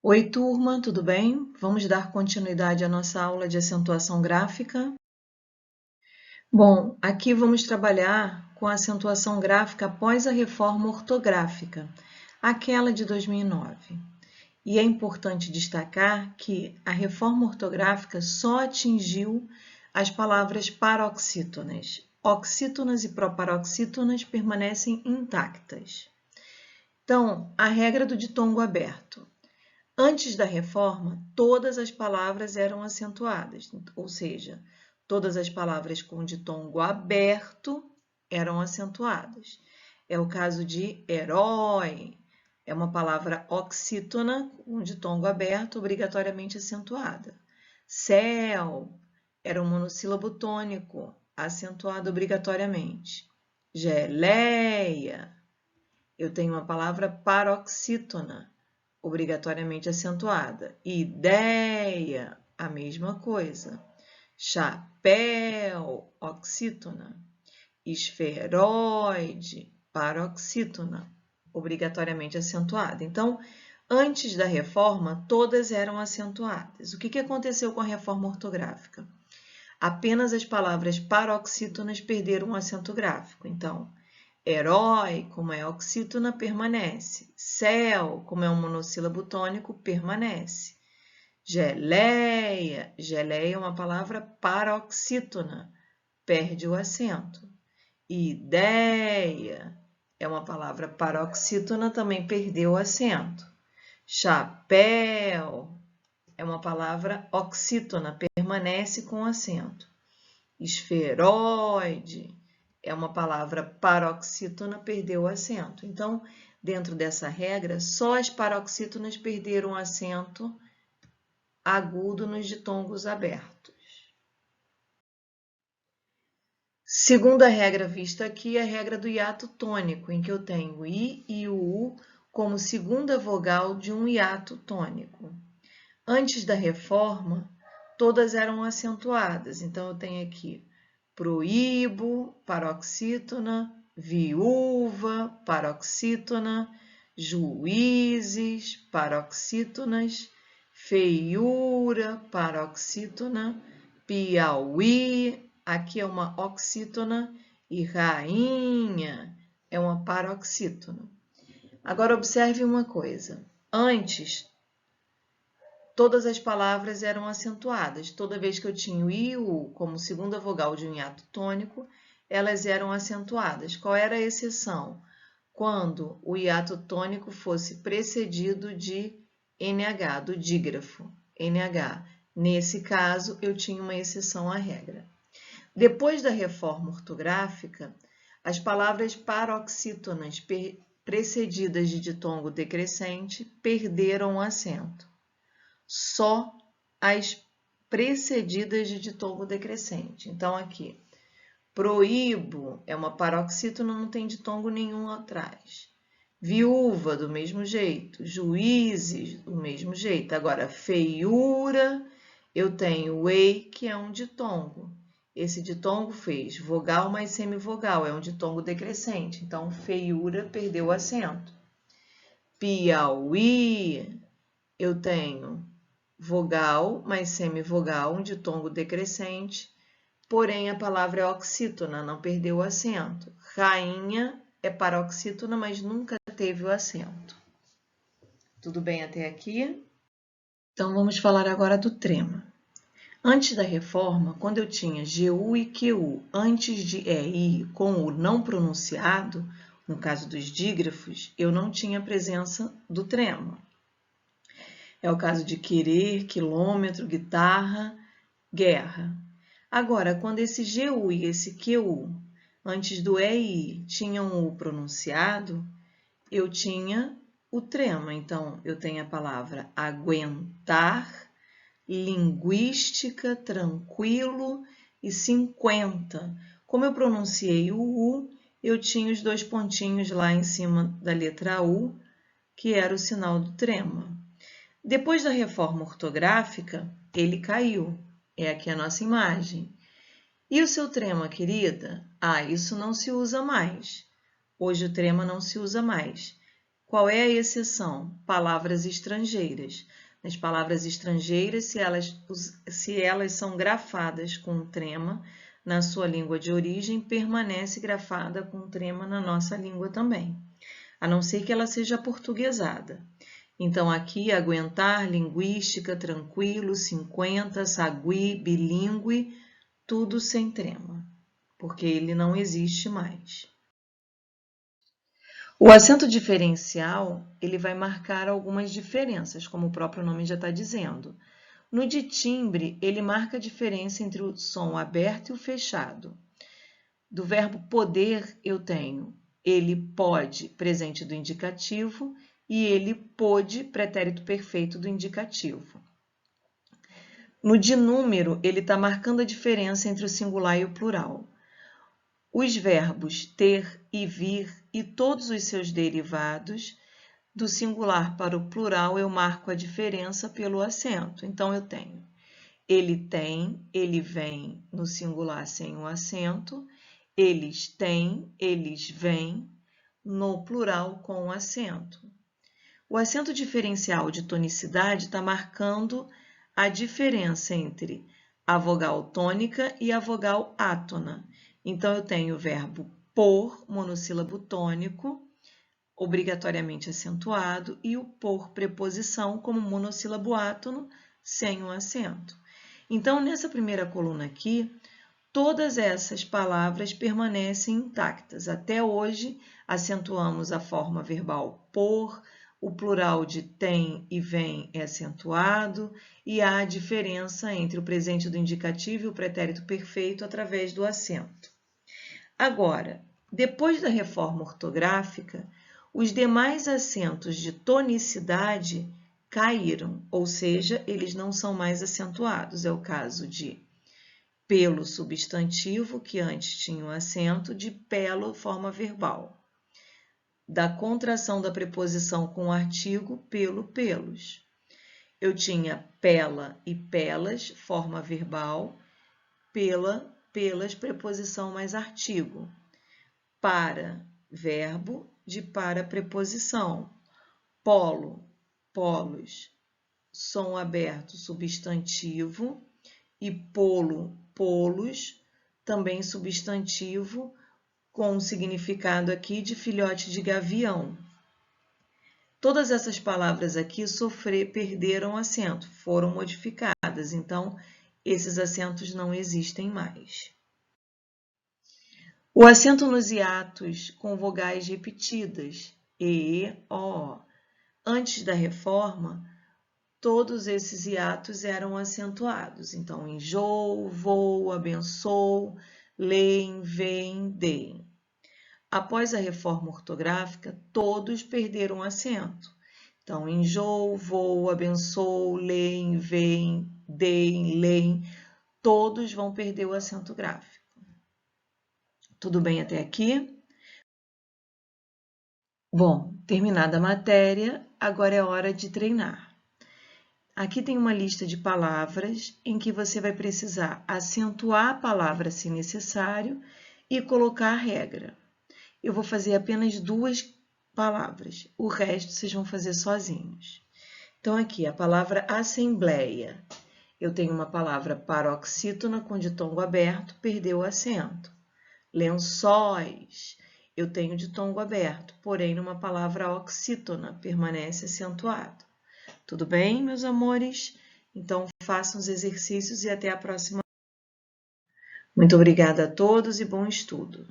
Oi, turma, tudo bem? Vamos dar continuidade à nossa aula de acentuação gráfica. Bom, aqui vamos trabalhar com a acentuação gráfica após a reforma ortográfica, aquela de 2009. E é importante destacar que a reforma ortográfica só atingiu as palavras paroxítonas. Oxítonas e proparoxítonas permanecem intactas. Então, a regra do ditongo aberto. Antes da reforma, todas as palavras eram acentuadas, ou seja, todas as palavras com ditongo aberto eram acentuadas. É o caso de herói, é uma palavra oxítona com ditongo aberto, obrigatoriamente acentuada. Céu era um monossílabo tônico, acentuado obrigatoriamente. Geleia, eu tenho uma palavra paroxítona, obrigatoriamente acentuada. Ideia, a mesma coisa. Chapéu, oxítona. Esferoide, paroxítona, obrigatoriamente acentuada. Então, antes da reforma, todas eram acentuadas. O que aconteceu com a reforma ortográfica? Apenas as palavras paroxítonas perderam o acento gráfico. Então, herói, como é oxítona, permanece. Céu, como é um monossílabo tônico, permanece. Geleia, geleia é uma palavra paroxítona, perde o acento. Ideia é uma palavra paroxítona, também perdeu o acento. Chapéu é uma palavra oxítona, permanece com acento. Esferoide é uma palavra paroxítona, perdeu o acento. Então, dentro dessa regra, só as paroxítonas perderam o acento agudo nos ditongos abertos. Segunda regra vista aqui é a regra do hiato tônico, em que eu tenho o I e o U como segunda vogal de um hiato tônico. Antes da reforma, todas eram acentuadas, então eu tenho aqui proíbo, paroxítona, viúva, paroxítona, juízes, paroxítonas, feiura, paroxítona, Piauí, aqui é uma oxítona, e rainha é uma paroxítona. Agora, observe uma coisa. Antes, todas as palavras eram acentuadas. Toda vez que eu tinha o I e o U como segunda vogal de um hiato tônico, elas eram acentuadas. Qual era a exceção? Quando o hiato tônico fosse precedido de NH, do dígrafo, NH. Nesse caso, eu tinha uma exceção à regra. Depois da reforma ortográfica, as palavras paroxítonas precedidas de ditongo decrescente perderam o acento. Só as precedidas de ditongo decrescente. Então, aqui, proíbo é uma paroxítona, não tem ditongo nenhum atrás. Viúva, do mesmo jeito. Juízes, do mesmo jeito. Agora, feiura, eu tenho ei, que é um ditongo. Esse ditongo fez vogal mais semivogal, é um ditongo decrescente. Então, feiura perdeu o acento. Piauí, eu tenho vogal mais semivogal, um ditongo decrescente, porém a palavra é oxítona, não perdeu o acento. Rainha é paroxítona, mas nunca teve o acento. Tudo bem até aqui? Então vamos falar agora do trema. Antes da reforma, quando eu tinha GU e QU antes de EI com o não pronunciado, no caso dos dígrafos, eu não tinha presença do trema. É o caso de querer, quilômetro, guitarra, guerra. Agora, quando esse GU e esse QU, antes do EI, tinham o pronunciado, eu tinha o trema. Então, eu tenho a palavra aguentar, linguística, tranquilo e 50. Como eu pronunciei o U, eu tinha os dois pontinhos lá em cima da letra U, que era o sinal do trema. Depois da reforma ortográfica, ele caiu. É aqui a nossa imagem. E o seu trema, querida? Ah, isso não se usa mais. Hoje o trema não se usa mais. Qual é a exceção? Palavras estrangeiras. Nas palavras estrangeiras, se elas são grafadas com trema na sua língua de origem, permanece grafada com trema na nossa língua também, a não ser que ela seja portuguesada. Então, aqui, aguentar, linguística, tranquilo, 50, sagui, bilíngue, tudo sem trema, porque ele não existe mais. O acento diferencial, ele vai marcar algumas diferenças, como o próprio nome já está dizendo. No de timbre, ele marca a diferença entre o som aberto e o fechado. Do verbo poder, eu tenho ele pode, presente do indicativo, e ele pôde, pretérito perfeito do indicativo. No de número, ele está marcando a diferença entre o singular e o plural. Os verbos ter e vir e todos os seus derivados, do singular para o plural, eu marco a diferença pelo acento. Então, eu tenho ele tem, ele vem no singular sem o acento, eles têm, eles vêm no plural com o acento. O acento diferencial de tonicidade está marcando a diferença entre a vogal tônica e a vogal átona. Então, eu tenho o verbo por, monossílabo tônico, obrigatoriamente acentuado, e o por preposição como monossílabo átono, sem o acento. Então, nessa primeira coluna aqui, todas essas palavras permanecem intactas. Até hoje, acentuamos a forma verbal por, o plural de tem e vem é acentuado, e há a diferença entre o presente do indicativo e o pretérito perfeito através do acento. Agora, depois da reforma ortográfica, os demais acentos de tonicidade caíram, ou seja, eles não são mais acentuados. É o caso de pelo substantivo, que antes tinha o acento, de pelo, forma verbal. Da contração da preposição com o artigo, pelo, pelos. Eu tinha pela e pelas, forma verbal, pela, pelas, preposição mais artigo. Para, verbo, de para, preposição. Polo, polos, som aberto, substantivo, e polo, polos, também substantivo, com o significado aqui de filhote de gavião. Todas essas palavras aqui perderam acento, foram modificadas, então esses acentos não existem mais. O acento nos hiatos com vogais repetidas, e, o. Antes da reforma, todos esses hiatos eram acentuados. Então, enjoo, vou, abençoo, leem, veem, deem. Após a reforma ortográfica, todos perderam acento. Então, enjoo, vou, abençoo, leem, veem, deem, leem, todos vão perder o acento gráfico. Tudo bem até aqui? Bom, terminada a matéria, agora é hora de treinar. Aqui tem uma lista de palavras em que você vai precisar acentuar a palavra se necessário e colocar a regra. Eu vou fazer apenas 2 palavras, o resto vocês vão fazer sozinhos. Então, aqui, a palavra assembleia. Eu tenho uma palavra paroxítona com ditongo aberto, perdeu o acento. Lençóis. Eu tenho ditongo aberto, porém, numa palavra oxítona, permanece acentuado. Tudo bem, meus amores? Então, façam os exercícios e até a próxima. Muito obrigada a todos e bom estudo!